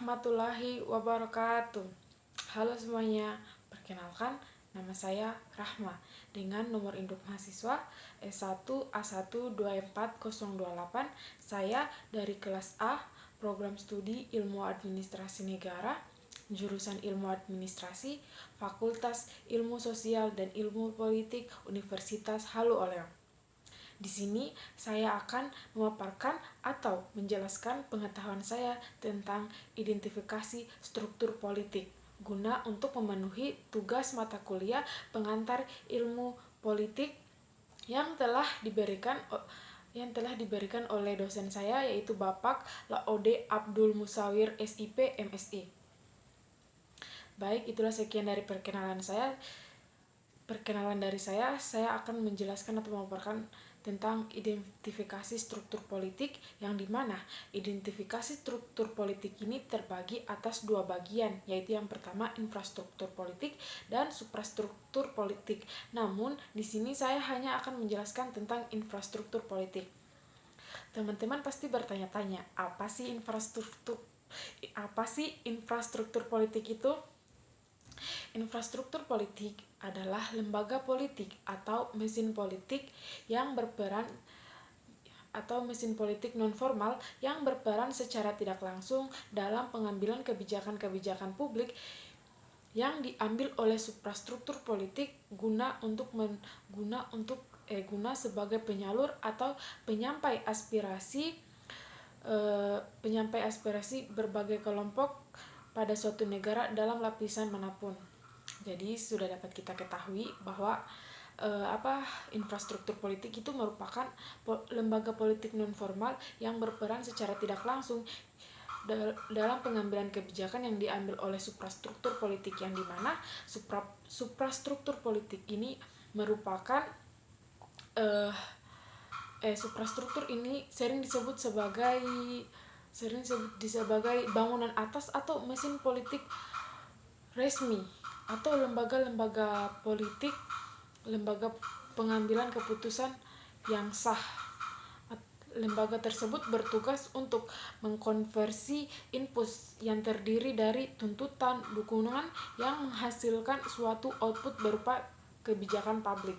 warahmatullahi wabarakatuh. Halo semuanya, perkenalkan nama saya Rahma dengan nomor induk mahasiswa S1A124028. Saya dari kelas A, program studi Ilmu Administrasi Negara, jurusan Ilmu Administrasi, Fakultas Ilmu Sosial dan Ilmu Politik Universitas Halu Oleo. Di sini saya akan memaparkan atau menjelaskan pengetahuan saya tentang identifikasi struktur politik guna untuk memenuhi tugas mata kuliah pengantar ilmu politik yang telah diberikan oleh dosen saya, yaitu Bapak Laode Abdul Musawir SIP MSI. Baik, itulah sekian dari perkenalan dari saya. Saya akan menjelaskan atau memaparkan tentang identifikasi struktur politik, yang dimana identifikasi struktur politik ini terbagi atas dua bagian, yaitu yang pertama infrastruktur politik dan suprastruktur politik. Namun di sini saya hanya akan menjelaskan tentang infrastruktur politik. Teman-teman pasti bertanya-tanya, apa sih infrastruktur politik itu? Infrastruktur politik adalah lembaga politik atau mesin politik non formal yang berperan secara tidak langsung dalam pengambilan kebijakan-kebijakan publik yang diambil oleh suprastruktur politik guna sebagai penyalur atau penyampai aspirasi berbagai kelompok pada suatu negara dalam lapisan manapun. Jadi sudah dapat kita ketahui bahwa infrastruktur politik itu merupakan lembaga politik non formal yang berperan secara tidak langsung dalam pengambilan kebijakan yang diambil oleh suprastruktur politik, yang dimana suprastruktur politik ini merupakan suprastruktur ini sering disebut sebagai bangunan atas atau mesin politik resmi atau lembaga pengambilan keputusan yang sah. Lembaga tersebut bertugas untuk mengkonversi input yang terdiri dari tuntutan dukungan yang menghasilkan suatu output berupa kebijakan publik.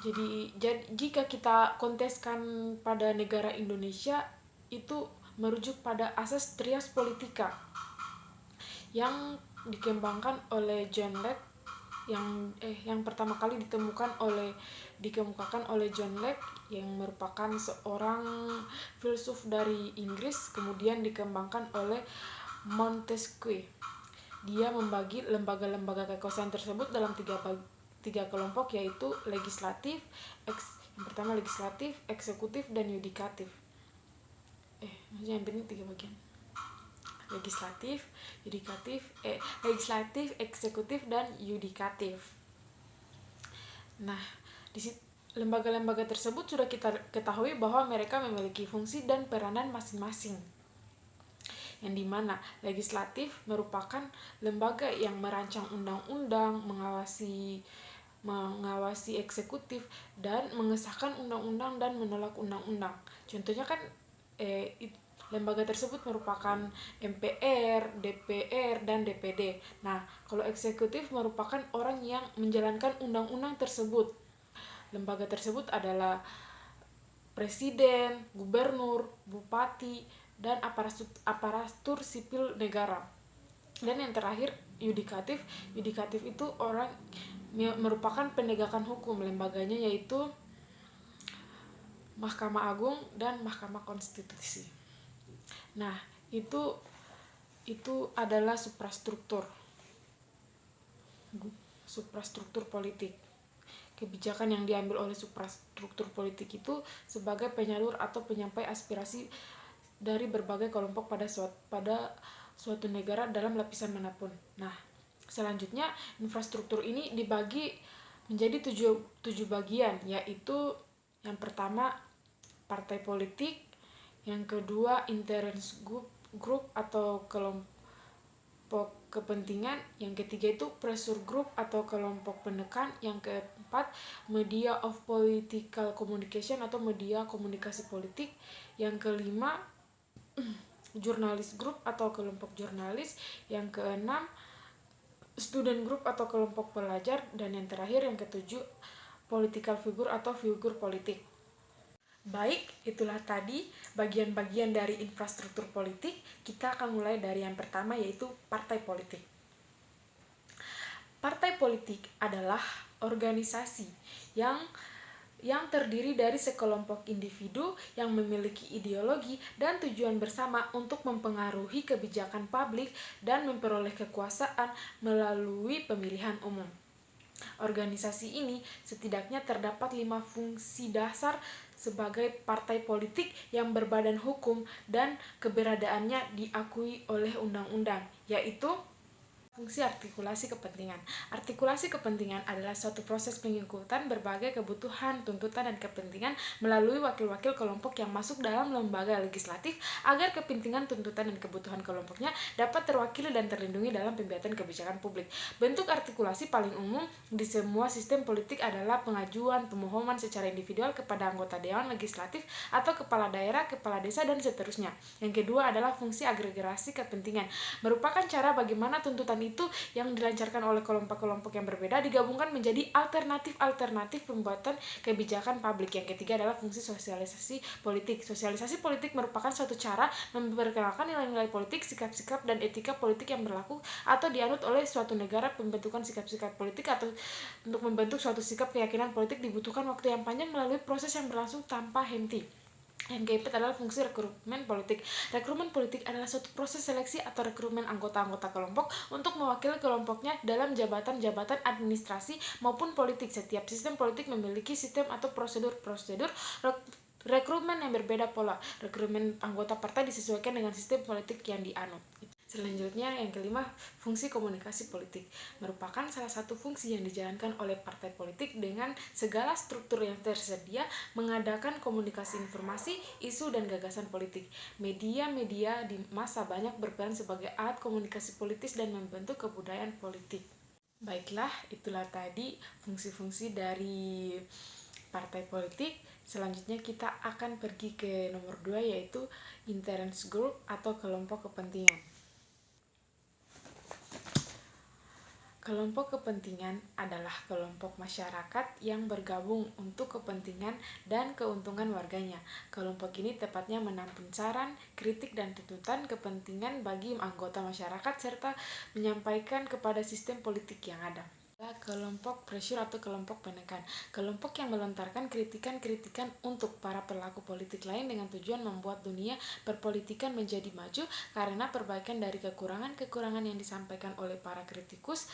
Jadi jika kita konteskan pada negara Indonesia, itu merujuk pada asas trias politika yang dikembangkan oleh John Locke, yang pertama kali dikemukakan oleh John Locke, yang merupakan seorang filsuf dari Inggris, kemudian dikembangkan oleh Montesquieu. Dia membagi lembaga-lembaga kekuasaan tersebut dalam tiga kelompok, yaitu legislatif, yang pertama legislatif, eksekutif, dan yudikatif. Yang penting tiga bagian: legislatif, eksekutif, dan yudikatif. Nah, lembaga-lembaga tersebut sudah kita ketahui bahwa mereka memiliki fungsi dan peranan masing-masing, yang dimana legislatif merupakan lembaga yang merancang undang-undang, mengawasi eksekutif, dan mengesahkan undang-undang dan menolak undang-undang. Contohnya kan lembaga tersebut merupakan MPR, DPR, dan DPD. Nah, kalau eksekutif merupakan orang yang menjalankan undang-undang tersebut. Lembaga tersebut adalah presiden, gubernur, bupati, dan aparatur sipil negara. Dan yang terakhir, yudikatif. Yudikatif itu merupakan penegakan hukum. Lembaganya yaitu Mahkamah Agung dan Mahkamah Konstitusi. Nah, itu adalah suprastruktur politik. Kebijakan yang diambil oleh suprastruktur politik itu sebagai penyalur atau penyampai aspirasi dari berbagai kelompok pada suatu negara dalam lapisan manapun. Nah, selanjutnya infrastruktur ini dibagi menjadi tujuh bagian, yaitu yang pertama partai politik, yang kedua interest group atau kelompok kepentingan, yang ketiga itu pressure group atau kelompok penekan, yang keempat media of political communication atau media komunikasi politik, yang kelima jurnalis group atau kelompok jurnalis. Yang keenam, student group atau kelompok pelajar. Dan yang terakhir, yang ketujuh, political figure atau figur politik. Baik, itulah tadi bagian-bagian dari infrastruktur politik. Kita akan mulai dari yang pertama, yaitu partai politik. Partai politik adalah organisasi yang terdiri dari sekelompok individu yang memiliki ideologi dan tujuan bersama untuk mempengaruhi kebijakan publik dan memperoleh kekuasaan melalui pemilihan umum. Organisasi ini setidaknya terdapat 5 fungsi dasar sebagai partai politik yang berbadan hukum dan keberadaannya diakui oleh undang-undang, yaitu fungsi artikulasi kepentingan. Artikulasi kepentingan adalah suatu proses pengikutan berbagai kebutuhan, tuntutan, dan kepentingan melalui wakil-wakil kelompok yang masuk dalam lembaga legislatif agar kepentingan, tuntutan, dan kebutuhan kelompoknya dapat terwakili dan terlindungi dalam pembuatan kebijakan publik. Bentuk artikulasi paling umum di semua sistem politik adalah pengajuan pemohonan secara individual kepada anggota dewan legislatif atau kepala daerah, kepala desa, dan seterusnya. Yang kedua adalah fungsi agregasi kepentingan, merupakan cara bagaimana tuntutan itu yang dilancarkan oleh kelompok-kelompok yang berbeda digabungkan menjadi alternatif pembuatan kebijakan publik. Yang ketiga adalah fungsi sosialisasi politik. Sosialisasi politik merupakan suatu cara memperkenalkan nilai-nilai politik, sikap-sikap, dan etika politik yang berlaku atau dianut oleh suatu negara. Pembentukan sikap-sikap politik atau untuk membentuk suatu sikap keyakinan politik dibutuhkan waktu yang panjang melalui proses yang berlangsung tanpa henti. Yang keempat adalah fungsi rekrutmen politik. Rekrutmen politik adalah suatu proses seleksi atau rekrutmen anggota-anggota kelompok untuk mewakili kelompoknya dalam jabatan-jabatan administrasi maupun politik. Setiap sistem politik memiliki sistem atau prosedur rekrutmen yang berbeda pola. Rekrutmen anggota partai disesuaikan dengan sistem politik yang dianut. Selanjutnya, yang kelima, fungsi komunikasi politik merupakan salah satu fungsi yang dijalankan oleh partai politik dengan segala struktur yang tersedia, mengadakan komunikasi informasi, isu, dan gagasan politik. Media-media di masa banyak berperan sebagai alat komunikasi politis dan membentuk kebudayaan politik. Baiklah, itulah tadi fungsi-fungsi dari partai politik. Selanjutnya kita akan pergi ke nomor 2, yaitu interest group atau kelompok kepentingan. Kelompok kepentingan adalah kelompok masyarakat yang bergabung untuk kepentingan dan keuntungan warganya. Kelompok ini tepatnya menampung saran, kritik, dan tuntutan kepentingan bagi anggota masyarakat serta menyampaikan kepada sistem politik yang ada. Kelompok pressure atau kelompok penekan. Kelompok yang melontarkan kritikan-kritikan untuk para pelaku politik lain dengan tujuan membuat dunia perpolitikan menjadi maju karena perbaikan dari kekurangan-kekurangan yang disampaikan oleh para kritikus.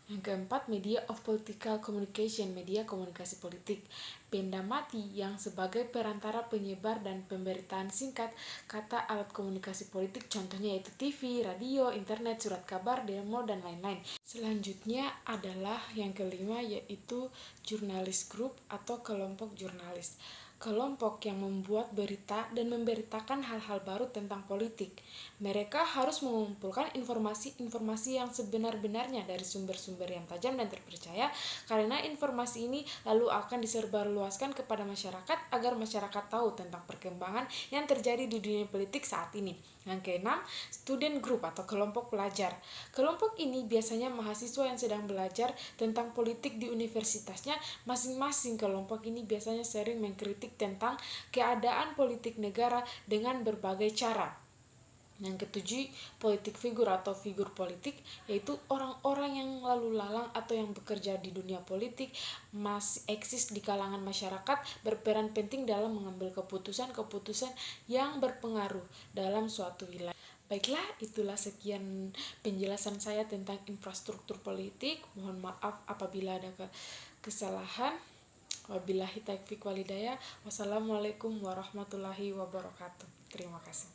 Yang keempat, media of political communication, media komunikasi politik. Benda mati yang sebagai perantara penyebar dan pemberitaan singkat kata alat komunikasi politik, contohnya yaitu TV, radio, internet, surat kabar, demo, dan lain-lain. Selanjutnya adalah yang kelima, yaitu jurnalis group atau kelompok jurnalis. Kelompok yang membuat berita dan memberitakan hal-hal baru tentang politik. Mereka harus mengumpulkan informasi-informasi yang sebenar-benarnya dari sumber-sumber yang tajam dan terpercaya, karena informasi ini lalu akan disebarluaskan kepada masyarakat agar masyarakat tahu tentang perkembangan yang terjadi di dunia politik saat ini. Yang keenam, student group atau kelompok pelajar. Kelompok ini biasanya mahasiswa yang sedang belajar tentang politik di universitasnya. Masing-masing kelompok ini biasanya sering mengkritik tentang keadaan politik negara dengan berbagai cara. Yang ketujuh, politik figur atau figur politik, yaitu orang-orang yang lalu lalang atau yang bekerja di dunia politik, masih eksis di kalangan masyarakat, berperan penting dalam mengambil keputusan-keputusan yang berpengaruh dalam suatu wilayah. Baiklah, itulah sekian penjelasan saya tentang infrastruktur politik. Mohon maaf apabila ada kesalahan. Wabillahi taufiq wal hidayah. Wassalamualaikum warahmatullahi wabarakatuh. Terima kasih.